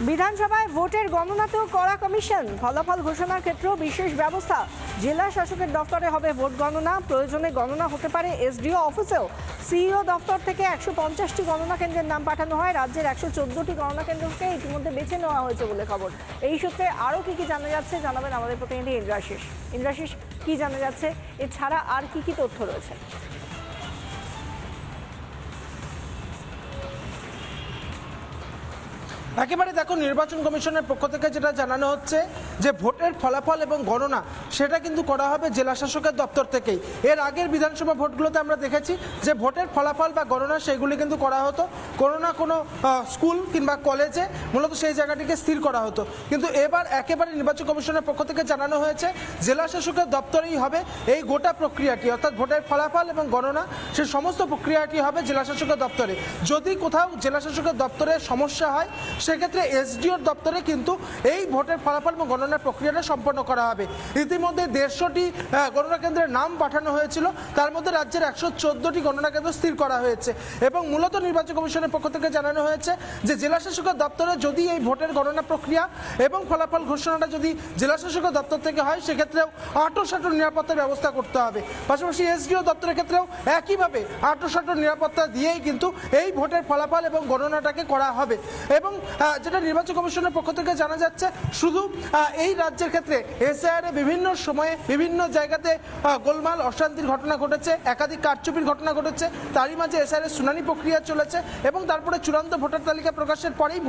বিধানসভায় ভোটের গণনাতেও কড়া কমিশন, ফলাফল ঘোষণার ক্ষেত্রেও বিশেষ ব্যবস্থা। জেলা শাসকের দফতরে হবে ভোট গণনা, প্রয়োজনে গণনা হতে পারে এসডিও অফিসেও। সিইও দফতর থেকে 150টি গণনা কেন্দ্রের নাম পাঠানো হয়। রাজ্যের 114টি গণনা কেন্দ্রকে ইতিমধ্যে বেছে নেওয়া হয়েছে বলে খবর। এই সূত্রে আরও কি জানা যাচ্ছে জানাবেন আমাদের প্রতিনিধি ইন্দ্রাশিস। ইন্দ্রাশিস, কি জানা যাচ্ছে? এছাড়া আর কি তথ্য রয়েছে? একেবারে দেখো, নির্বাচন কমিশনের পক্ষ থেকে যেটা জানানো হচ্ছে যে ভোটের ফলাফল এবং গণনা সেটা কিন্তু করা হবে জেলা শাসকের দপ্তর থেকেই। এর আগের বিধানসভা ভোটগুলোতে আমরা দেখেছি যে ভোটের ফলাফল বা গণনা সেগুলি কিন্তু করা হতো কোনো স্কুল কিংবা কলেজে, মূলত সেই জায়গাটিকে স্থির করা হতো। কিন্তু এবার একেবারে নির্বাচন কমিশনের পক্ষ থেকে জানানো হয়েছে জেলা শাসকের দপ্তরেই হবে এই গোটা প্রক্রিয়াটি, অর্থাৎ ভোটের ফলাফল এবং গণনা সে সমস্ত প্রক্রিয়াটি হবে জেলা শাসকের দপ্তরে। যদি কোথাও জেলা শাসকের দপ্তরে সমস্যা হয় সেক্ষেত্রে এসডিওর দপ্তরে কিন্তু এই ভোটের ফলাফল এবং গণনার প্রক্রিয়াটা সম্পন্ন করা হবে। ইতিমধ্যে 150টি গণনা কেন্দ্রের নাম পাঠানো হয়েছিল, তার মধ্যে রাজ্যের 114টি গণনা কেন্দ্র স্থির করা হয়েছে। এবং মূলত নির্বাচন কমিশনের পক্ষ থেকে জানানো হয়েছে যে জেলা শাসকের দপ্তরে যদি এই ভোটের গণনা প্রক্রিয়া এবং ফলাফল ঘোষণাটা যদি জেলা শাসকের দপ্তর থেকে হয় সেক্ষেত্রেও আঁটো নিরাপত্তার ব্যবস্থা করতে হবে। পাশাপাশি এসডিও দপ্তরের ক্ষেত্রেও একইভাবে আঁটো নিরাপত্তা দিয়েই কিন্তু এই ভোটের ফলাফল এবং গণনাটাকে করা হবে। এবং যেটা নির্বাচন কমিশনের পক্ষ থেকে জানা যাচ্ছে, শুধু এই রাজ্যের ক্ষেত্রে এসআইআর এ বিভিন্ন সময়ে বিভিন্ন জায়গাতে গোলমাল অশান্তির ঘটনা ঘটেছে, একাধিক কারচুপির ঘটনা ঘটেছে। তারই মাঝে এসআইআর এর শুনানি প্রক্রিয়া চলেছে এবং তারপরে চূড়ান্ত ভোটার তালিকা প্রকাশের পরেই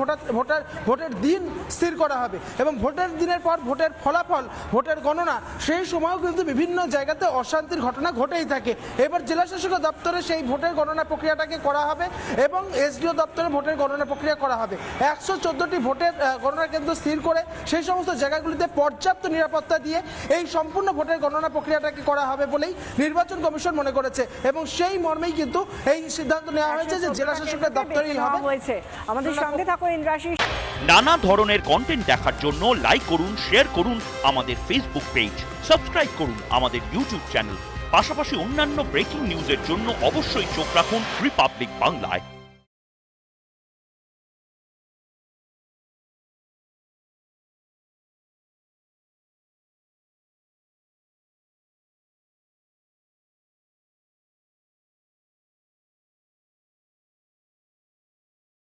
ভোটের দিন স্থির করা হবে। এবং ভোটের দিনের পর ভোটের ফলাফল, ভোটের গণনা, সেই সময়ও কিন্তু বিভিন্ন জায়গাতে অশান্তির ঘটনা ঘটেই থাকে। এবার জেলা শাসক দপ্তরে সেই ভোটের গণনা প্রক্রিয়াটাকে করা হবে এবং এসডিও দপ্তরে ভোটের গণনা প্রক্রিয়া করা হবে। 114টি ভোটের গণনা কেন্দ্র স্থির করে সেই সমস্ত জায়গাগুলিতে পর্যাপ্ত নিরাপত্তা দিয়ে এই সম্পূর্ণ ভোটের গণনা প্রক্রিয়াটাকে করা হবে বলেই নির্বাচন কমিশন মনে করেছে। এবং সেই মর্মেই কিন্তু এই সিদ্ধান্ত নেওয়া হয়েছে যে জেলা শাসকের দপ্তরেই হবে। আমাদের সঙ্গে থাকো ইন্দ্রাশিস। নানা ধরনের কন্টেন্ট দেখার জন্য লাইক করুন, শেয়ার করুন আমাদের ফেসবুক পেজ, সাবস্ক্রাইব করুন আমাদের ইউটিউব চ্যানেল। পাশাপাশি অন্যান্য ব্রেকিং নিউজের জন্য অবশ্যই চোখ রাখুন রিপাবলিক বাংলায়।